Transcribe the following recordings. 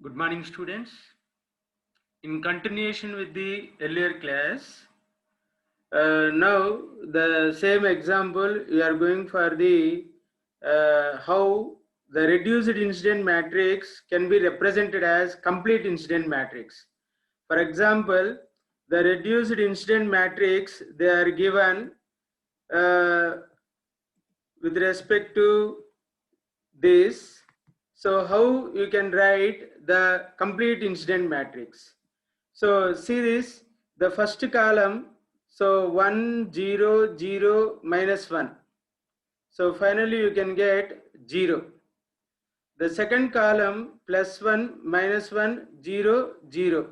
Good morning, students. In continuation with the earlier class, now the same example we are going for the how the reduced incident matrix can be represented as complete incident matrix. For example, the reduced incident matrix they are given uh, with respect to this. So how you can write the complete incident matrix? So see this, the first column, so 1 0 0 minus 1. So finally you can get 0. The second column plus 1 minus 1 0 0.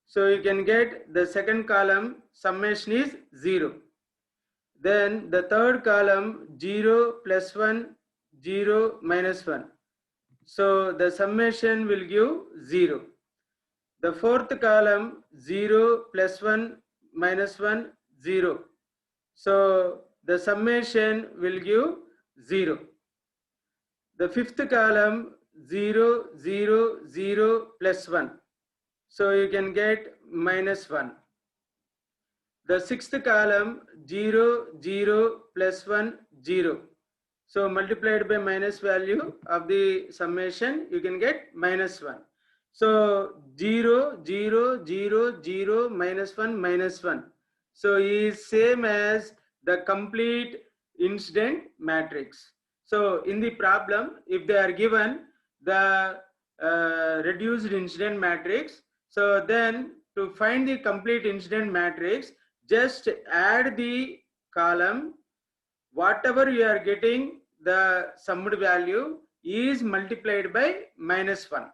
So you can get the second column summation is 0. Then the third column 0 plus 1 0 minus 1. So the summation will give 0. The fourth column 0 plus 1 minus 1 0. So the summation will give 0. The fifth column 0 0 0 plus 1. So you can get minus 1. The sixth column 0 0 plus 1 0. So multiplied by minus value of the summation you can get minus 1. So 0 0 0 0 minus 1 minus 1. So is same as the complete incident matrix. So in the problem, if they are given the reduced incident matrix, so then to find the complete incident matrix, just add the column, whatever you are getting the summed value is multiplied by minus 1,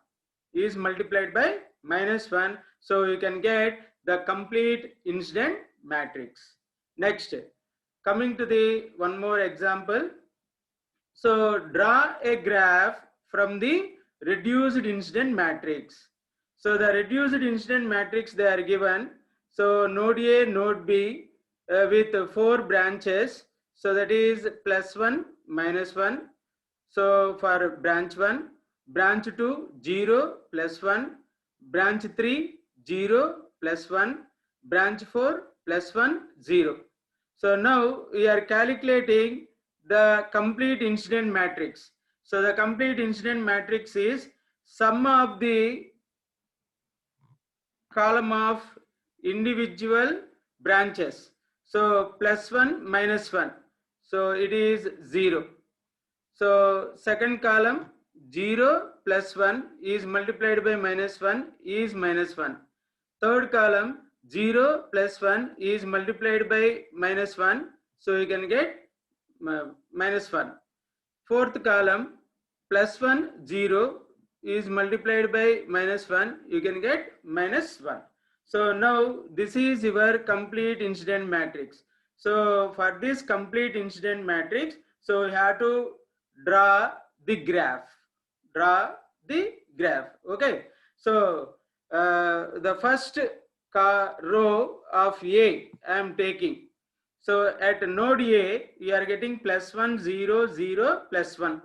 is multiplied by minus 1. So you can get the complete incident matrix. Next, coming to the one more example. So draw a graph from the reduced incident matrix. So the reduced incident matrix they are given. So node A, node B with 4 branches. So that is plus 1, minus 1. So for branch 1, branch 2, 0, plus 1, branch 3, 0, plus 1, branch 4, plus 1, 0. So now we are calculating the complete incident matrix. So the complete incident matrix is sum of the column of individual branches. So plus 1 minus 1. So it is 0. So second column 0 plus 1 is multiplied by minus 1 is minus 1. Third column 0 plus 1 is multiplied by minus 1. So you can get minus 1. Fourth column plus 1 0 is multiplied by minus 1. You can get minus 1. So now this is your complete incident matrix. So for this complete incident matrix, so you have to draw the graph. Draw the graph. Okay. So the first row of A I am taking. So at node A, you are getting plus 1, 0, 0, plus 1.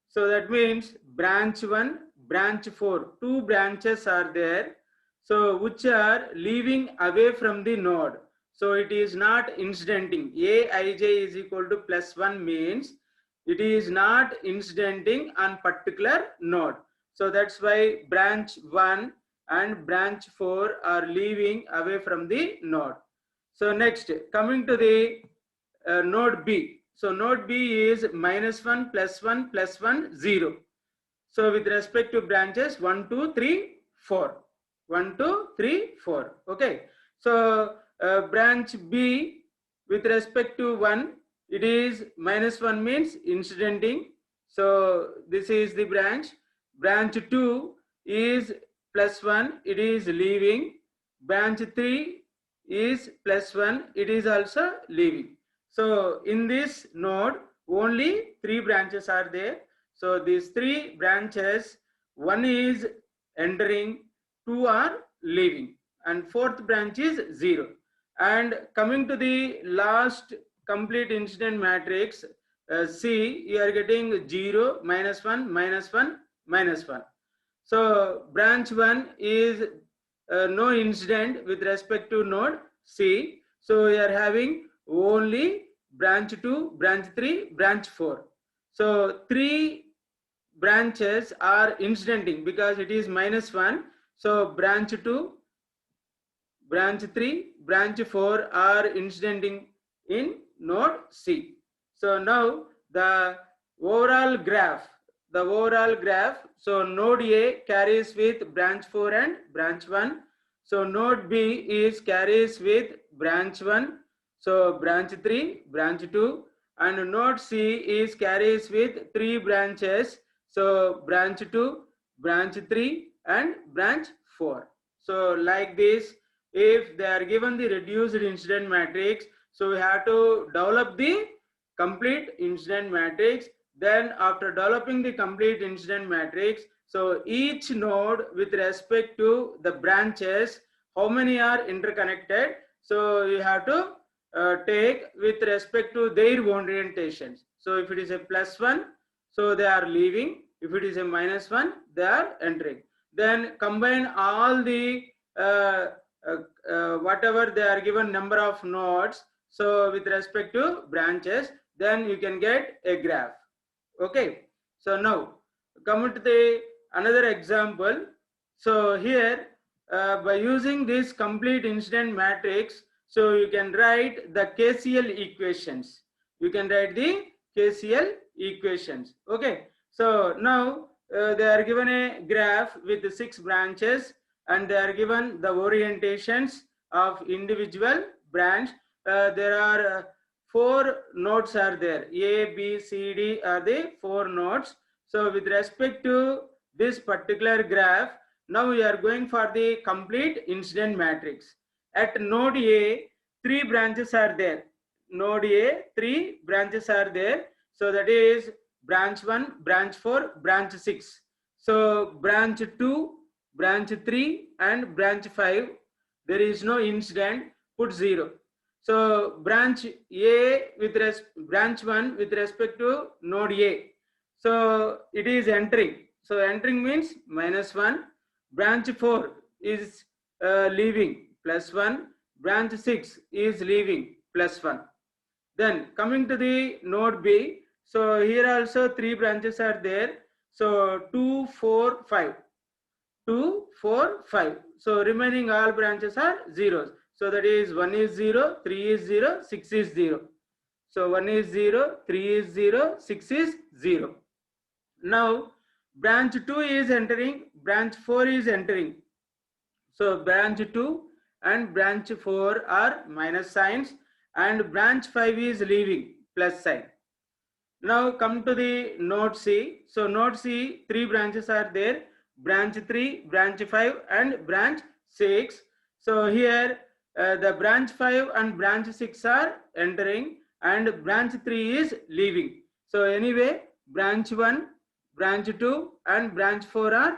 So that means branch 1, branch 4, 2 branches are there. So which are leaving away from the node. So it is not incidenting. Aij is equal to plus 1 means it is not incidenting on particular node. So that's why branch 1 and branch 4 are leaving away from the node. So next, coming to the node B. So node B is minus 1 plus 1 plus 1 0. So with respect to branches 1 2 3 4, 1 2 3 4. Okay. So branch B with respect to 1, it is minus 1 means incidenting. So this is the branch. Branch 2 is plus 1, it is leaving. Branch 3 is plus 1, it is also leaving. So in this node only 3 branches are there. So these 3 branches, one is entering, 2 are leaving, and fourth branch is 0. And coming to the last complete incident matrix, C, you are getting 0, minus 1, minus 1, minus 1. So branch 1 is no incident with respect to node C. So we are having only branch 2, branch 3, branch 4. So 3 branches are incidenting because it is -1. So branch 2, branch 3, branch 4 are incidenting in node C. So now the overall graph, so node A carries with branch 4 and branch 1. So node B is carries with branch 1, so branch 3, branch 2, and node C is carries with 3 branches, so branch 2, branch 3, and branch 4. So like this, if they are given the reduced incident matrix, so we have to develop the complete incident matrix. Then after developing the complete incident matrix, so each node with respect to the branches, how many are interconnected, so you have to take with respect to their orientations. So if it is a +1, so they are leaving. If it is a -1, they are entering. Then combine all the whatever they are given number of nodes, so with respect to branches, then you can get a graph. Okay, so now come to the another example. So here by using this complete incident matrix, so you can write the KCL equations. You can write the KCL equations. Okay, so now they are given a graph with 6 branches, and they are given the orientations of individual branch. There are 4 nodes are there. A, B, C, D are the 4 nodes. So with respect to this particular graph, now we are going for the complete incident matrix. At node A, 3 branches are there. Node A, 3 branches are there. So that is branch 1, branch 4, branch 6. So branch 2, branch 3, and branch 5, there is no incident, put 0. So branch A with branch 1 with respect to node A, so it is entering. So entering means -1. Branch 4 is leaving, +1. Branch 6 is leaving, +1. Then coming to the node B, so here also 3 branches are there. So 2, 4, 5. 2, 4, 5. So remaining all branches are zeros. So that is 1 is 0, 3 is 0, 6 is 0. So 1 is 0, 3 is 0, 6 is 0. Now branch 2 is entering, branch 4 is entering. So branch 2 and branch 4 are minus signs, and branch 5 is leaving, plus sign. Now come to the node C. So node C, 3 branches are there. Branch 3, branch 5, and branch 6. So here the branch 5 and branch 6 are entering, and branch 3 is leaving. So anyway, branch 1, branch 2, and branch 4 are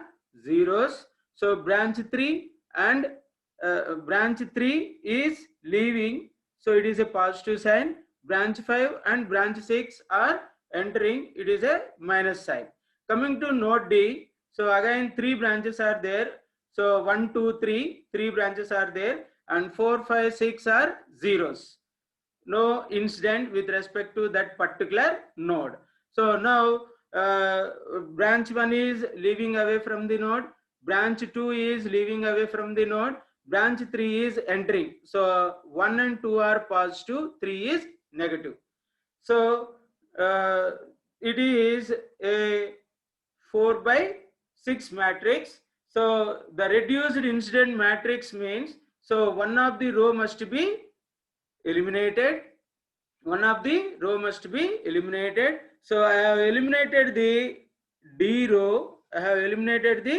zeros. So branch 3 and branch 3 is leaving. So it is a positive sign. Branch 5 and branch 6 are entering, it is a minus sign. Coming to node D, so again 3 branches are there. So 1, 2, 3, 3 branches are there, and 4, 5, 6 are zeros. No incident with respect to that particular node. So now branch 1 is leaving away from the node, branch 2 is leaving away from the node, branch 3 is entering. So 1 and 2 are positive, 3 is negative. So it is a 4/6 matrix. So the reduced incident matrix means, so one of the row must be eliminated. One of the row must be eliminated. So I have eliminated the D row. I have eliminated the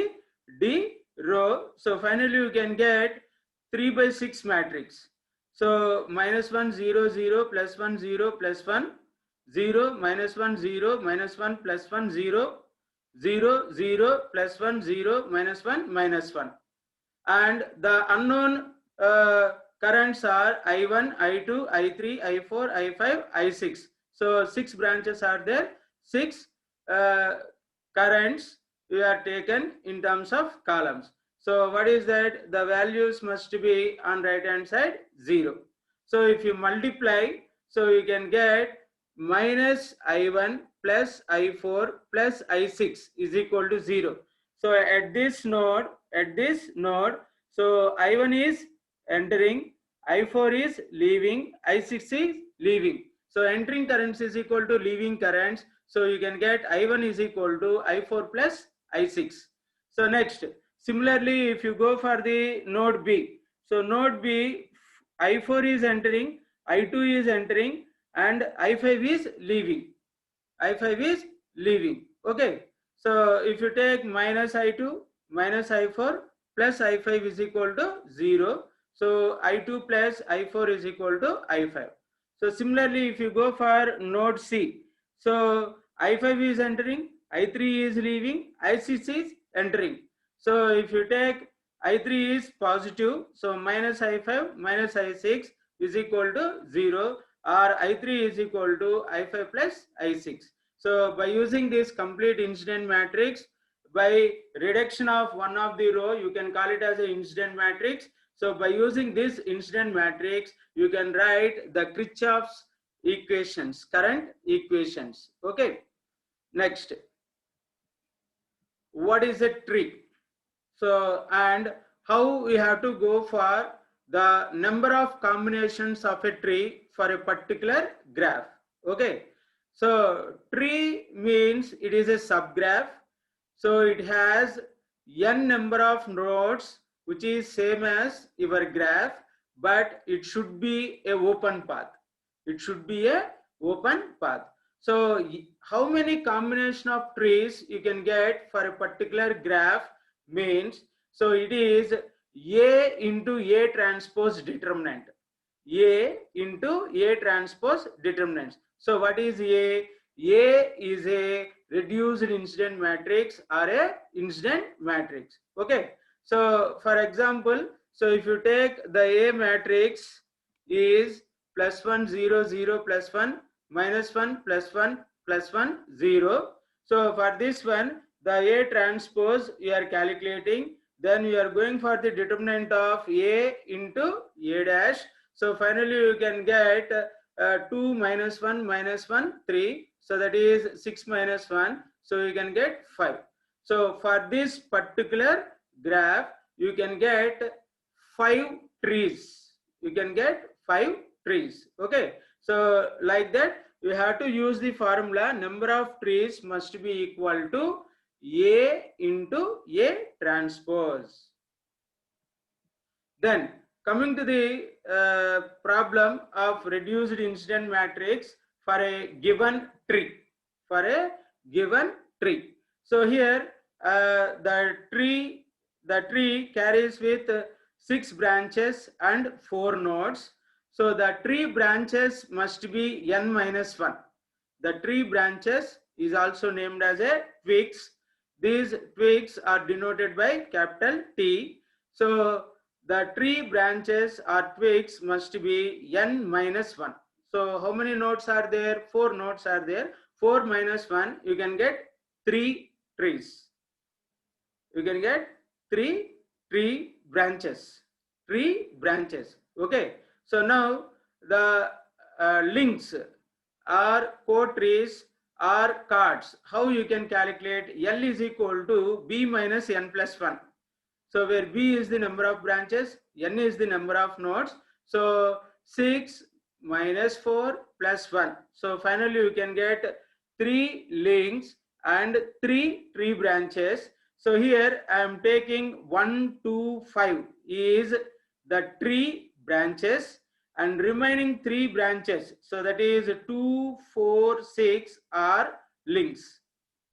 D row. So finally you can get 3/6 matrix. So -1 0 0 +1 0 +1 0 -1 0 -1 +1 0 0 0 +1 0 -1 -1, and the unknown currents are I1, I2, I3, I4, I5, I6. So 6 branches are there, 6 currents we are taken in terms of columns. So what is that? The values must be on right hand side 0. So if you multiply, so you can get minus I1 plus I4 plus I6 is equal to 0. So at this node, so I1 is entering, I4 is leaving, I6 is leaving. So entering currents is equal to leaving currents. So you can get I1 is equal to I4 plus I6. So next, similarly, if you go for the node B, so node B, I4 is entering, I2 is entering, and I5 is leaving. I5 is leaving. Okay. So if you take minus I2 minus I4 plus I5 is equal to 0. So I2 plus I4 is equal to I5. So similarly, if you go for node C, so I5 is entering, I3 is leaving, I6 is entering. So if you take I3 is positive, so minus I5 minus I6 is equal to 0, or I3 is equal to I5 plus I6. So by using this complete incident matrix, by reduction of one of the row, you can call it as an incident matrix. So by using this incident matrix, you can write the Kirchhoff's equations, current equations. Okay. Next, what is a tree? So, and how we have to go for the number of combinations of a tree for a particular graph. Okay. So tree means it is a subgraph. So it has n number of nodes, which is same as your graph, but it should be a open path. It should be a open path. So how many combination of trees you can get for a particular graph means, so it is A into A transpose determinant. A into A transpose determinants. So what is A? A is a reduced incident matrix or a incident matrix. Okay. So for example, so if you take the A matrix is plus 1 0 0 plus 1 minus 1 plus 1 plus 1 0. So for this one, the A transpose you are calculating, then you are going for the determinant of A into A dash. So finally you can get 2 minus 1 minus 1 3. So that is 6 minus 1. So you can get 5. So for this particular graph, you can get 5 trees. You can get 5 trees. Okay. So like that, you have to use the formula number of trees must be equal to A into A transpose. Then coming to the problem of reduced incident matrix for a given tree. For a given tree. So here the tree carries with 6 branches and 4 nodes. So the tree branches must be n minus 1. The tree branches is also named as a twigs. These twigs are denoted by capital T. So the tree branches or twigs must be n minus 1. So how many nodes are there? 4 nodes are there. 4 minus 1, you can get 3 trees. You can get 3 tree branches. Tree branches. Okay. So now the links or co-trees or cards. How you can calculate? L is equal to B minus n plus 1. So where B is the number of branches, n is the number of nodes. So 6 minus 4 plus 1. So finally you can get 3 links and 3 tree branches. So here I am taking 1, 2, 5 is the tree branches and remaining 3 branches. So that is 2, 4, 6 are links.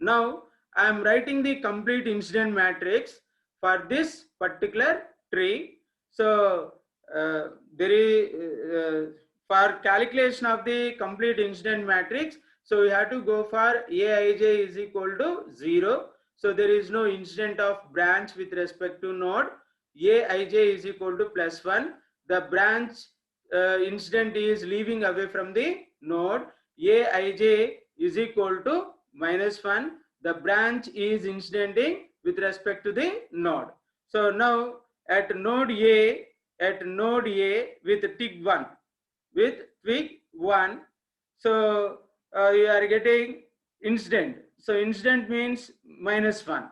Now I am writing the complete incident matrix for this particular tree. So there is for calculation of the complete incident matrix, so we have to go for Aij is equal to 0. So there is no incident of branch with respect to node. Aij is equal to plus 1. The branch incident is leaving away from the node. Aij is equal to minus 1. the branch is incidenting with respect to the node. So now at node A with twig 1, so you are getting incident. So incident means -1,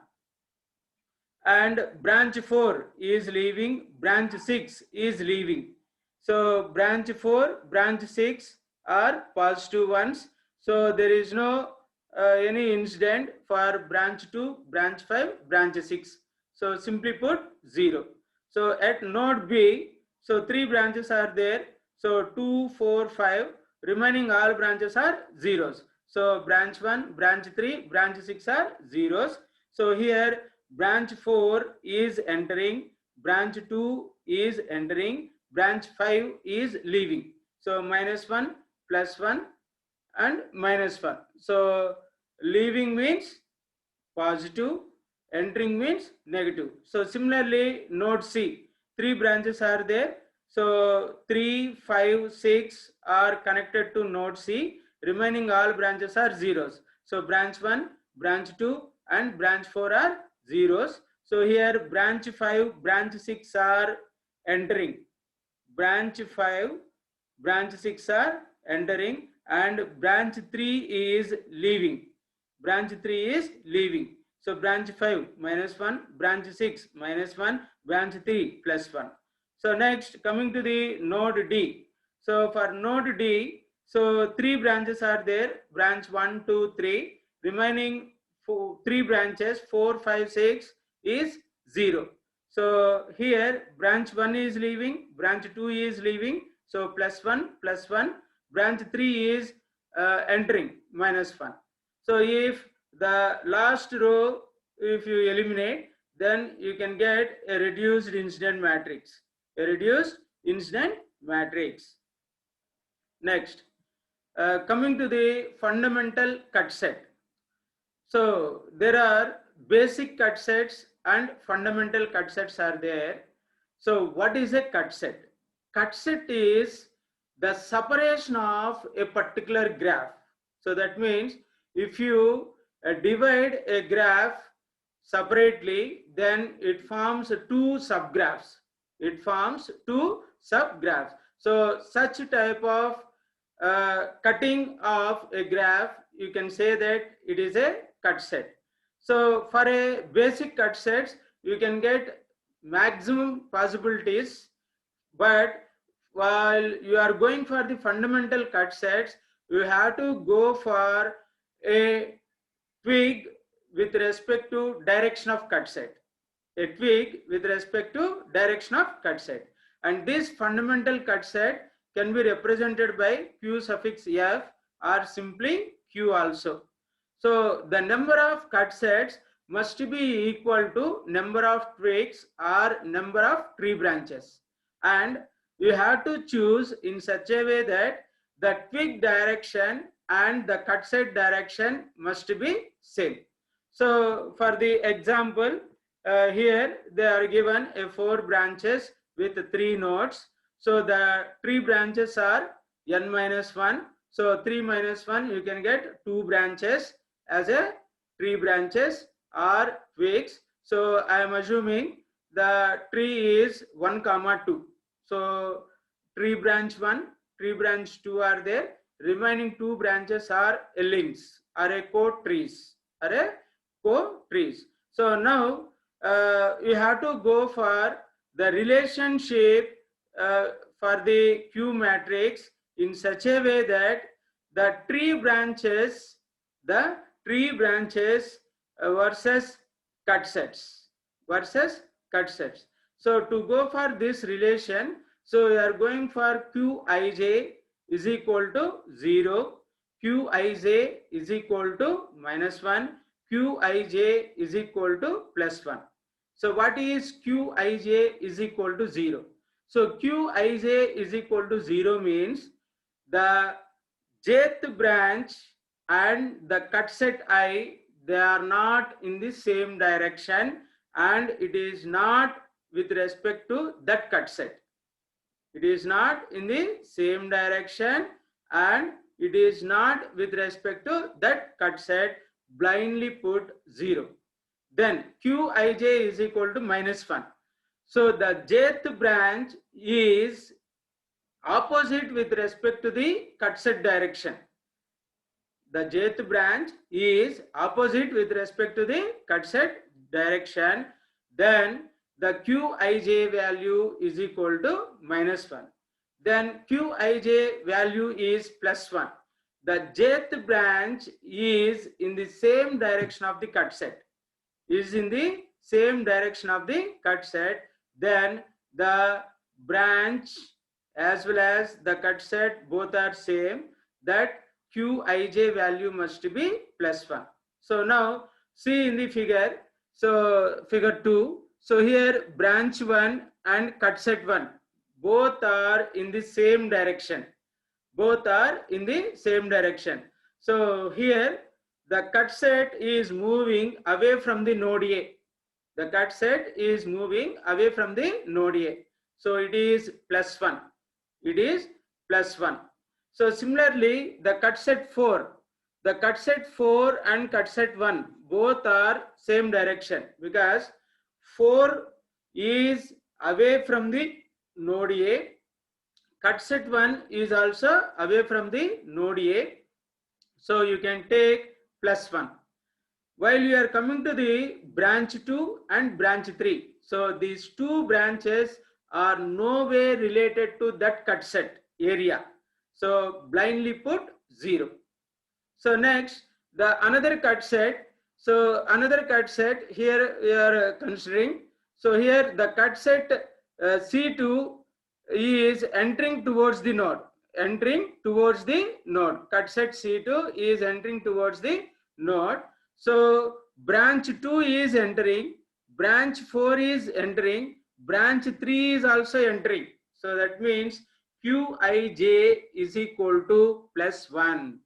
and branch 4 is leaving, branch 6 is leaving. So branch 4, branch 6 are positive ones. So there is no any incident for branch 2, branch 5, branch 6. So simply put 0. So at node B, so 3 branches are there. So 2, 4, 5, remaining all branches are zeros. So branch 1, branch 3, branch 6 are zeros. So here branch 4 is entering, branch 2 is entering, branch 5 is leaving. So -1, +1 and -1. So leaving means positive, entering means negative. So similarly node C, 3 branches are there. So 3, 5, 6 are connected to node C, remaining all branches are zeros. So branch 1, branch 2 and branch 4 are zeros. So here branch 5, branch 6 are entering, branch 5, branch 6 are entering, and branch 3 is leaving. Branch 3 is leaving. So branch 5 -1, branch 6 -1, branch 3 +1. So next, coming to the node D. So for node D, so 3 branches are there, branch 1, 2, 3. Remaining 3 branches 4, 5, 6 is 0. So here branch 1 is leaving, branch 2 is leaving, so +1, +1, branch 3 is entering, -1. So if the last row, if you eliminate, then you can get a reduced incident matrix. A reduced incident matrix. Next, coming to the fundamental cut set. So there are basic cut sets and fundamental cut sets are there. So what is a cut set? Cut set is the separation of a particular graph. So that means if you divide a graph separately, then it forms 2 subgraphs. It forms 2 subgraphs. So such type of cutting of a graph, you can say that it is a cut set. So for a basic cut sets, you can get maximum possibilities, but while you are going for the fundamental cut sets, you have to go for a twig with respect to direction of cut set. A twig with respect to direction of cut set. And this fundamental cut set can be represented by q suffix f or simply q also. So the number of cut sets must be equal to number of twigs or number of tree branches, and you have to choose in such a way that the twig direction and the cut set direction must be same. So for the example, here they are given a 4 branches with 3 nodes. So the tree branches are n-1. So 3 minus 1, you can get 2 branches as a tree branches or twigs. So I am assuming the tree is 1, 2. So tree branch 1, tree branch 2 are there. Remaining 2 branches are links or a co-trees or a co-trees. So now you have to go for the relationship for the Q matrix in such a way that the tree branches versus cut sets. So to go for this relation, so we are going for Qij is equal to 0, Qij is equal to -1, Qij is equal to +1. So what is Qij is equal to 0? So Qij is equal to 0 means the jth branch and the cut set I, they are not in the same direction, and it is not with respect to that cut set. It is not in the same direction and it is not with respect to that cut set, blindly put 0. Then Qij is equal to -1. So the jth branch is opposite with respect to the cut set direction. The jth branch is opposite with respect to the cut set direction. Then the Qij value is equal to -1. Then Qij value is +1. The jth branch is in the same direction of the cut set. Is in the same direction of the cut set. Then the branch as well as the cut set both are same. That Qij value must be +1. So now see in the figure. So figure 2. So here branch 1 and cut set 1 both are in the same direction. Both are in the same direction. So here the cut set is moving away from the node A. The cut set is moving away from the node A. So it is +1. It is +1. So similarly, the cut set 4. The cut set 4 and cut set 1 both are same direction, because 4 is away from the node A. Cut set 1 is also away from the node A. So you can take +1. While you are coming to the branch 2 and branch 3. So these two branches are no way related to that cut set area. So blindly put 0. So next, the another cut set. So another cut set here we are considering. So here the cut set C2 is entering towards the node. Entering towards the node. Cut set C2 is entering towards the node. So branch 2 is entering, branch 4 is entering, branch 3 is also entering. So that means Qij is equal to +1.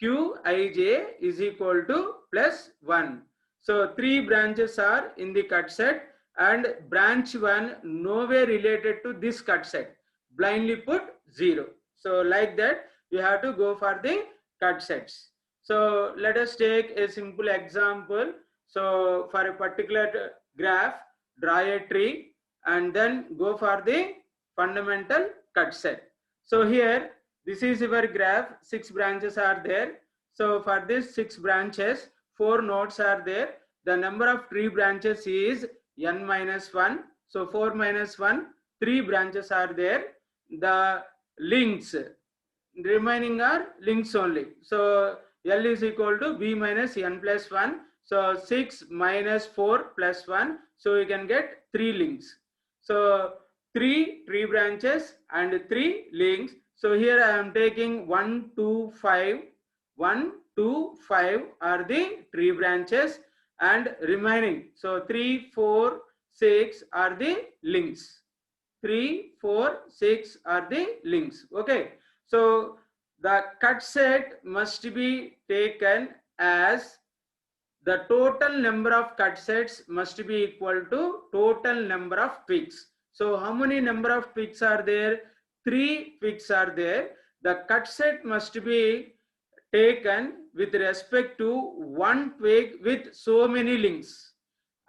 Qij is equal to +1. So 3 branches are in the cut set and branch 1 no way related to this cut set. Blindly put 0. So like that you have to go for the cut sets. So let us take a simple example. So for a particular graph, draw a tree and then go for the fundamental cut set. So here, this is your graph, 6 branches are there. So for this 6 branches, 4 nodes are there. The number of tree branches is n-1. So 4 minus 1, 3 branches are there. The links remaining are links only. So L is equal to B minus N plus 1. So 6 minus 4 plus 1. So you can get 3 links. So 3 tree branches and 3 links. So here I am taking 1, 2, 5. 1, 2, 5 are the tree branches and remaining. So 3, 4, 6 are the links. 3, 4, 6 are the links. Okay. So the cut set must be taken as the total number of cut sets must be equal to total number of twigs. So how many number of twigs are there? 3 twigs are there. The cut set must be taken with respect to one twig with so many links,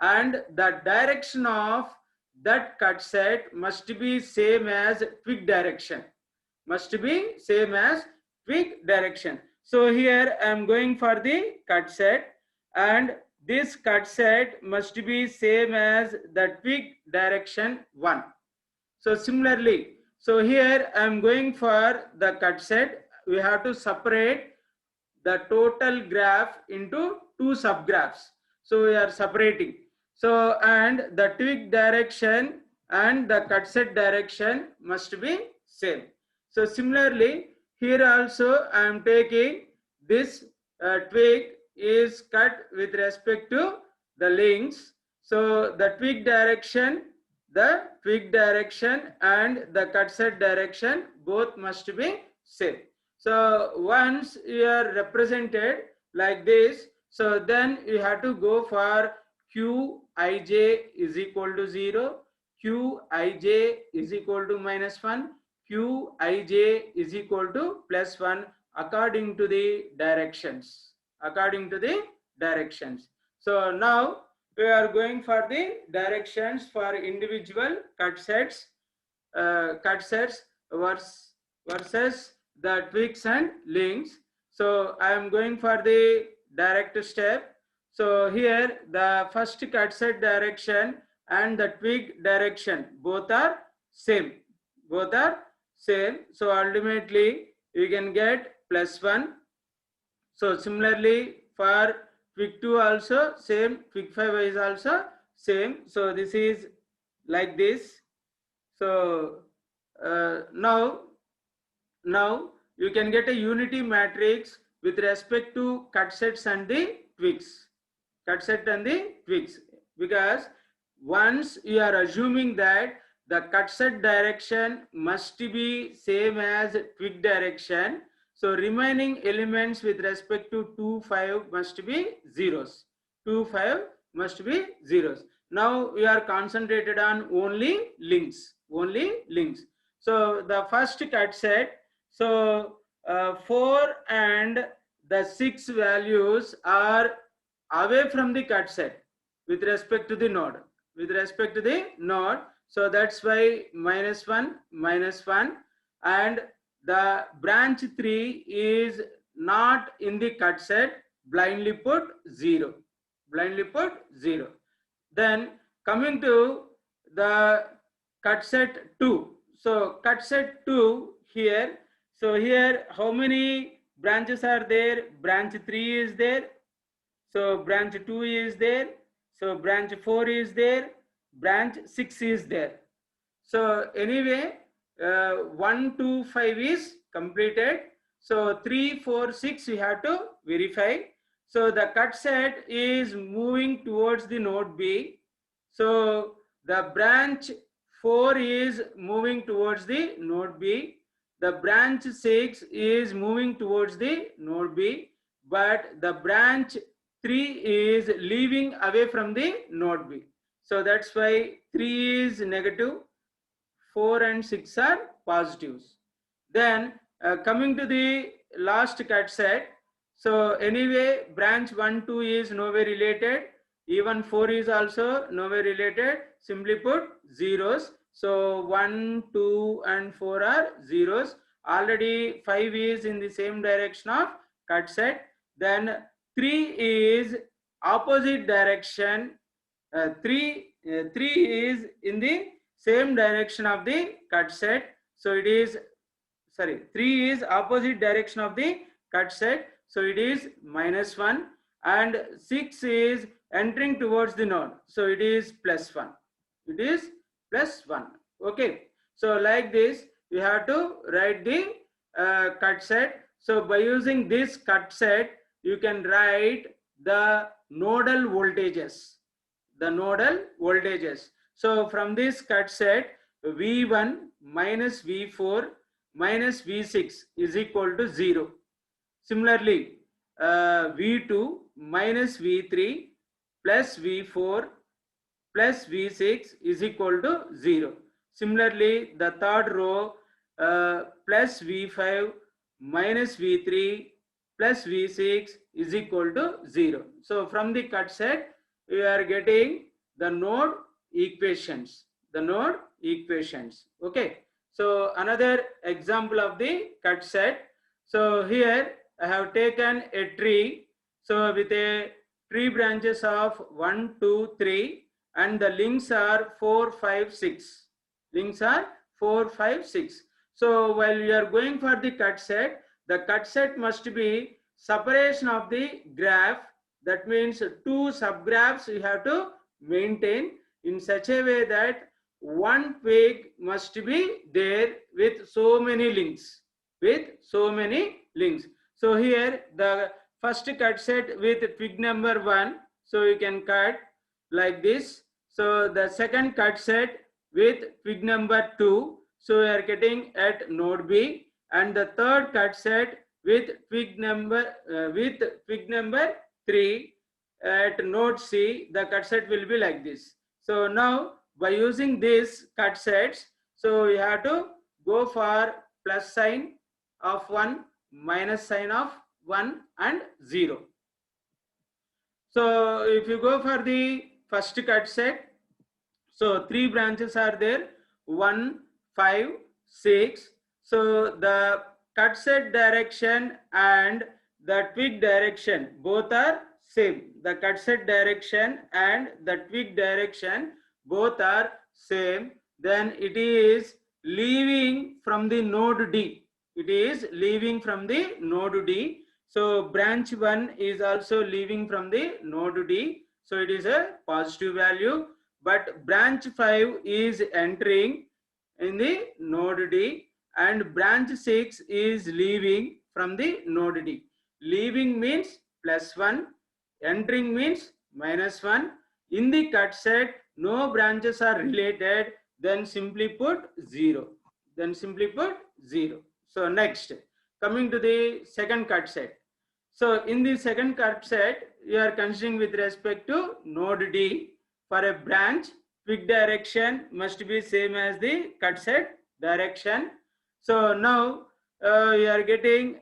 and the direction of that cut set must be same as twig direction. Must be same as twig direction. So here I am going for the cut set, and this cut set must be same as the twig direction 1. So similarly, so here I am going for the cut set. We have to separate the total graph into 2 subgraphs. So we are separating. So and the twig direction and the cut set direction must be same. So similarly, here also I am taking this twig is cut with respect to the links. So the twig direction and the cut set direction both must be same. So once you are represented like this, so then you have to go for Qij is equal to 0, Qij is equal to -1, Qij is equal to +1 according to the directions. According to the directions. So now we are going for the directions for individual cut sets versus the tweaks and links. So I am going for the direct step. So here the first cut set direction and the tweak direction both are same. Both are same. So ultimately you can get +1. So similarly for tweak 2 also same, tweak 5 is also same. So this is like this. So now you can get a unity matrix with respect to cut sets and the tweaks. Cut set and the tweaks, because once you are assuming that the cut set direction must be same as tweak direction, so remaining elements with respect to 2, 5 must be zeros. 2, 5 must be zeros. Now we are concentrated on only links. Only links. So the first cut set, so 4 and the 6 values are away from the cut set with respect to the node. With respect to the node, so that's why -1, and the branch 3 is not in the cut set, blindly put 0. Blindly put 0. Then coming to the cut set 2. So cut set 2 here. So here how many branches are there? Branch 3 is there. So branch 2 is there. So branch 4 is there. Branch 6 is there. So anyway, 1, 2, 5 is completed. So 3, 4, 6 we have to verify. So the cut set is moving towards the node B. So the branch 4 is moving towards the node B. The branch 6 is moving towards the node B. But the branch 3 is leaving away from the node B. So that's why 3 is negative. 4 and 6 are positives. Then coming to the last cut set. So anyway, branch 1, 2 is nowhere related. Even 4 is also nowhere related. Simply put, zeros. So 1, 2 and 4 are zeros. Already 5 is in the same direction of cut set. Then 3 is opposite direction. 3 is in the same direction of the cut set. So it is, sorry, 3 is opposite direction of the cut set. So it is -1, and 6 is entering towards the node. So it is +1. It is +1. Okay. So like this, you have to write the cut set. So by using this cut set, you can write the nodal voltages. The nodal voltages. So from this cut set, V1 minus V4 minus V6 is equal to 0. Similarly, V2 minus V3 plus V4 plus V6 is equal to 0. Similarly, the third row, plus V5 minus V3 plus V6 is equal to 0. So from the cut set, we are getting the node equations. The node equations. Okay. So another example of the cut set. So here I have taken a tree. So with a tree branches of 1, 2, 3, and the links are 4, 5, 6. Links are 4, 5, 6. So while you are going for the cut set must be separation of the graph. That means 2 subgraphs you have to maintain in such a way that one twig must be there with so many links. With so many links. So here the first cut set with twig number 1. So you can cut like this. So the second cut set with twig number 2. So we are getting at node B, and the third cut set with twig number 3 at node C. The cut set will be like this. So now by using these cut sets, so we have to go for plus sign of 1, minus sign of 1 and 0. So if you go for the first cut set, so 3 branches are there, 1, 5, 6. So the cut set direction and the twig direction both are same. The cut set direction and the twig direction both are same. Then it is leaving from the node D. It is leaving from the node D. So branch 1 is also leaving from the node D. So it is a positive value, but branch 5 is entering in the node D and branch 6 is leaving from the node D. Leaving means +1, entering means -1. In the cut set, no branches are related, then simply put 0. Then simply put 0. So next, coming to the second cut set. So in the second cut set, you are considering with respect to node D. For a branch, twig direction must be same as the cut set direction. So now you are getting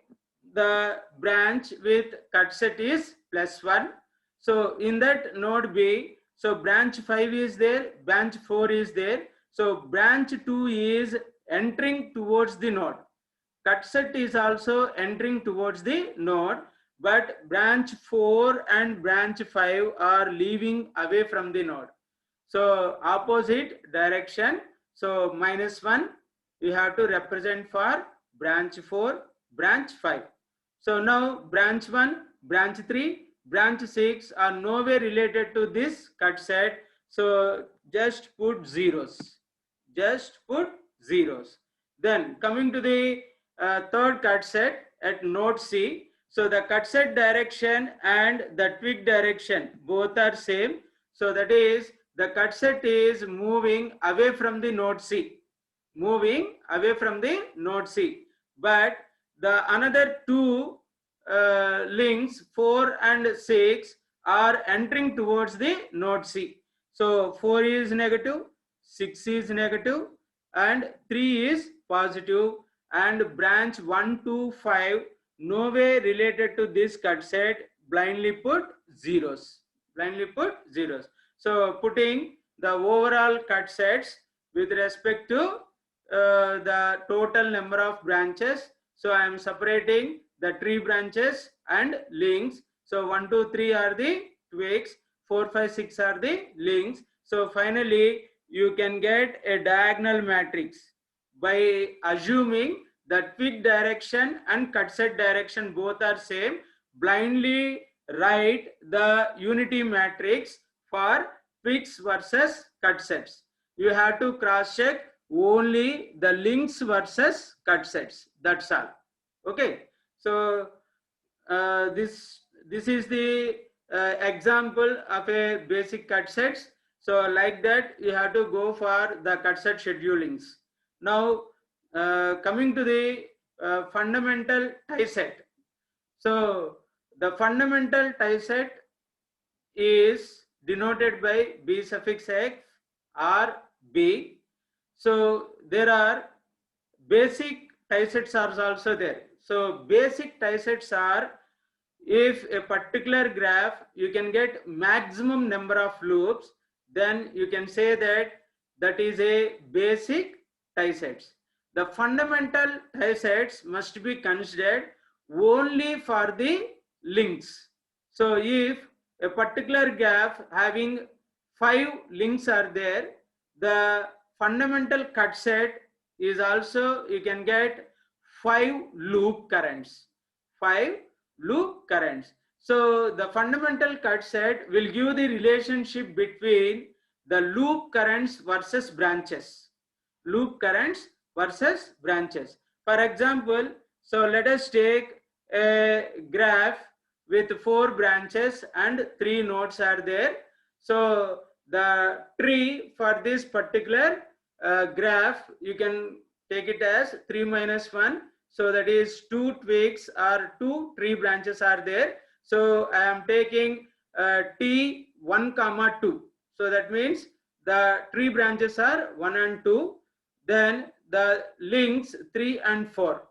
the branch with cut set is +1. So in that node B, so branch 5 is there, branch 4 is there. So branch 2 is entering towards the node. Cut set is also entering towards the node, but branch 4 and branch 5 are leaving away from the node. So opposite direction. So -1 you have to represent for branch 4, branch 5. So now branch 1, branch 3, branch 6 are nowhere related to this cut set. So just put zeros. Just put zeros. Then coming to the third cut set at node C. So the cut set direction and the twig direction both are same. So that is the cut set is moving away from the node C. Moving away from the node C. But the another two links 4 and 6 are entering towards the node C. So 4 is negative, 6 is negative and 3 is positive, and branch 1 to 5 no way related to this cut set, blindly put zeros. Blindly put zeros. So putting the overall cut sets with respect to the total number of branches. So I am separating the tree branches and links. So 1, 2, 3 are the twigs, 4, 5, 6 are the links. So finally you can get a diagonal matrix by assuming the twig direction and cut set direction both are same. Blindly write the unity matrix for twigs versus cut sets. You have to cross check only the links versus cut sets. That's all. Okay. So this is the example of a basic cut sets. So like that you have to go for the cut set schedulings. Now coming to the fundamental tie set. So the fundamental tie set is denoted by B suffix X or B. So there are basic tie sets are also there. So basic tie sets are, if a particular graph you can get maximum number of loops, then you can say that that is a basic tie sets. The fundamental tie sets must be considered only for the links. So if a particular graph having 5 links are there, the fundamental cut set is also, you can get 5 loop currents. 5 loop currents. So the fundamental cut set will give the relationship between the loop currents versus branches. Loop currents versus branches. For example, so let us take a graph with 4 branches and 3 nodes are there. So the tree for this particular graph, you can take it as 3 minus 1. So that is 2 twigs or 2 tree branches are there. So I am taking T 1 comma 2. So that means the tree branches are 1 and 2. Then the links 3 and 4.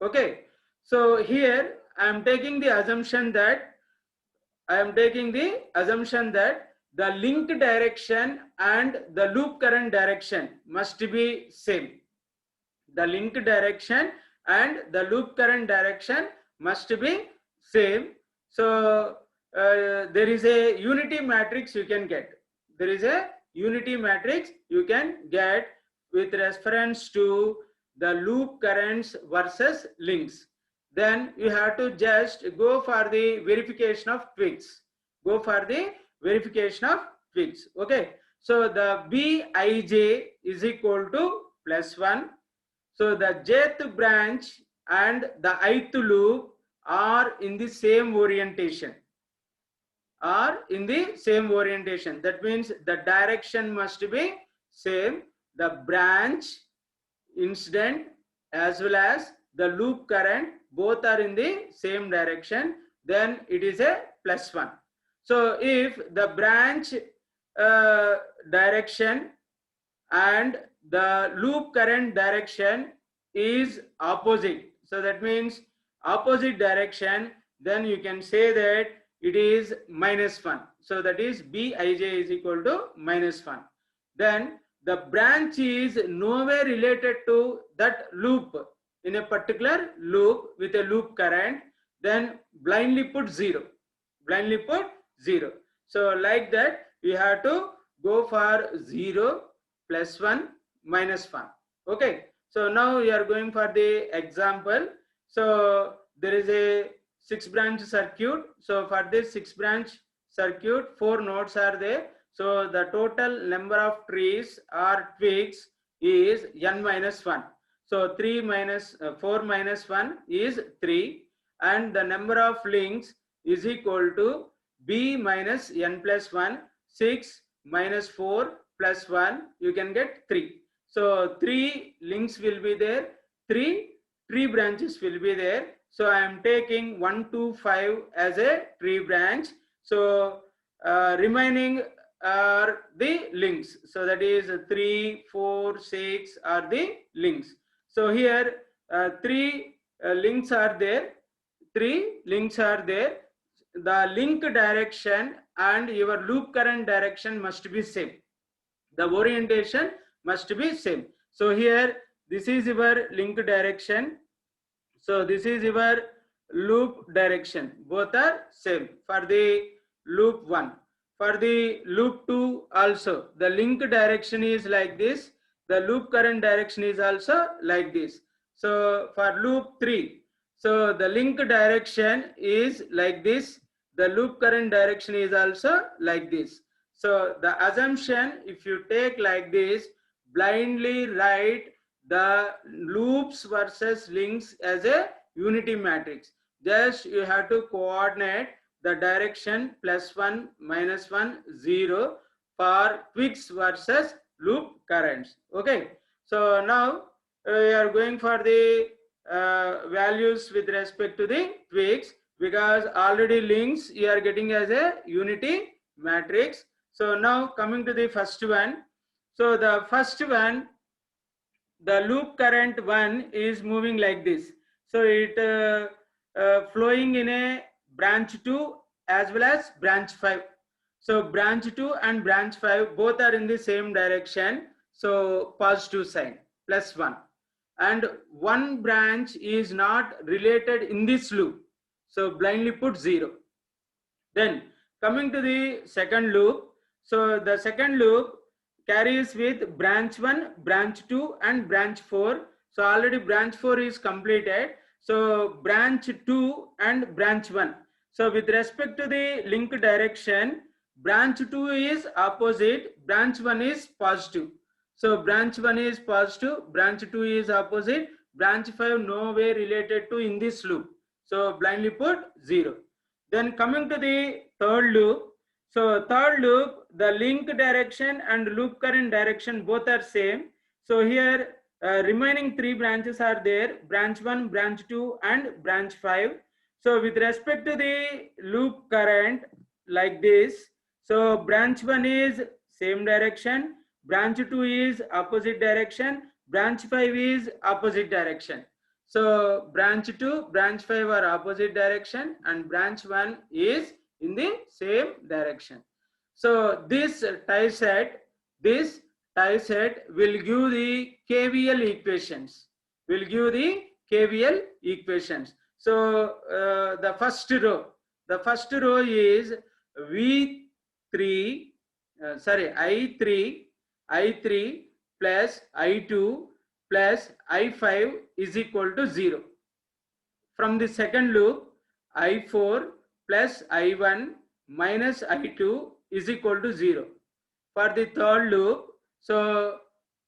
Okay. So here I am taking the assumption that I am taking the assumption that the link direction and the loop current direction must be same. The link direction and the loop current direction must be same. So there is a unity matrix you can get. There is a unity matrix you can get with reference to the loop currents versus links. Then you have to just go for the verification of tweaks. Go for the verification of tweaks. Okay. So the Bij is equal to +1. So the jth branch and the ith loop are in the same orientation. That means the direction must be same. The branch incident as well as the loop current both are in the same direction. Then it is a +1. So if the branch direction and the loop current direction is opposite, so that means opposite direction, then you can say that it is -1. So that is Bij is equal to -1. Then the branch is nowhere related to that loop in a particular loop with a loop current, then blindly put 0. Blindly put 0. So like that you have to go for 0, +1, -1. Okay. So now we are going for the example. So there is a 6-branch circuit. So for this 6-branch circuit, 4 nodes are there. So the total number of trees or twigs is n-1. So 4 minus 1 is 3, and the number of links is equal to b minus n plus 1. 6 minus 4 plus 1, you can get 3. So 3 links will be there, 3 tree branches will be there. So I am taking 1, 2, 5 as a tree branch. So remaining are the links. So that is 3, 4, 6 are the links. So here 3 links are there. 3 links are there. The link direction and your loop current direction must be same. The orientation must be same. So here this is your link direction. So this is your loop direction. Both are same for the loop 1. For the loop 2 also, the link direction is like this. The loop current direction is also like this. So for loop 3, so the link direction is like this. The loop current direction is also like this. So the assumption, if you take like this, blindly write the loops versus links as a unity matrix. Just you have to coordinate the direction +1, -1, 0 for twigs versus loop currents. Okay. So now we are going for the values with respect to the twigs, because already links you are getting as a unity matrix. So now coming to the first one. So the first one, the loop current 1 is moving like this. So it flowing in a branch 2 as well as branch 5. So branch 2 and branch 5 both are in the same direction. So positive sign, +1. And one branch is not related in this loop. So blindly put 0. Then coming to the second loop. So the second loop carries with branch 1, branch 2 and branch 4. So already branch 4 is completed. So branch 2 and branch 1. So with respect to the link direction, branch 2 is opposite, branch 1 is positive. So branch 1 is positive, branch 2 is opposite, branch 5 no way related to in this loop. So blindly put 0. Then coming to the third loop. So third loop, the link direction and loop current direction both are same. So here remaining 3 branches are there, branch 1, branch 2 and branch 5. So with respect to the loop current, like this, so branch 1 is same direction, branch 2 is opposite direction, branch 5 is opposite direction. So branch 2, branch 5 are opposite direction and branch 1 is in the same direction. So this tie set will give the KVL equations. So the first row is V3, I3 plus I2 plus I5 is equal to 0. From the second loop, I4 plus I1 minus I2 is equal to 0. For the third loop, so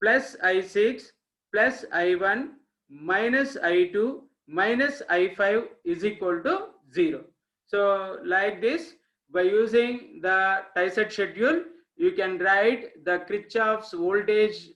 plus I6 plus I1 minus I2 minus I5 is equal to 0. So like this, by using the tie set schedule, you can write the Kirchhoff's voltage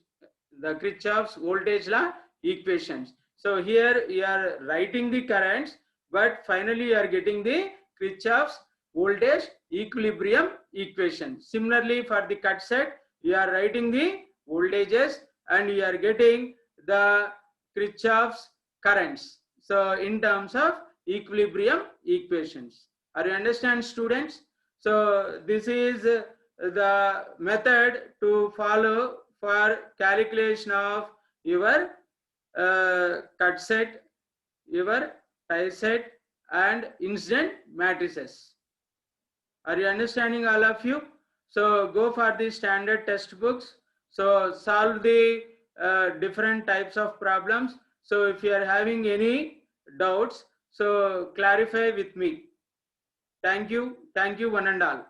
law equations. So here you are writing the currents, but finally you are getting the Kirchhoff's voltage equilibrium equation. Similarly, for the cut set, you are writing the voltages and you are getting the Kirchhoff's currents. So in terms of equilibrium equations. Are you understand, students? So this is the method to follow for calculation of your cut set, your tie set and incident matrices. Are you understanding, all of you? So go for the standard textbooks. So solve the different types of problems. So if you are having any doubts, so clarify with me. Thank you one and all.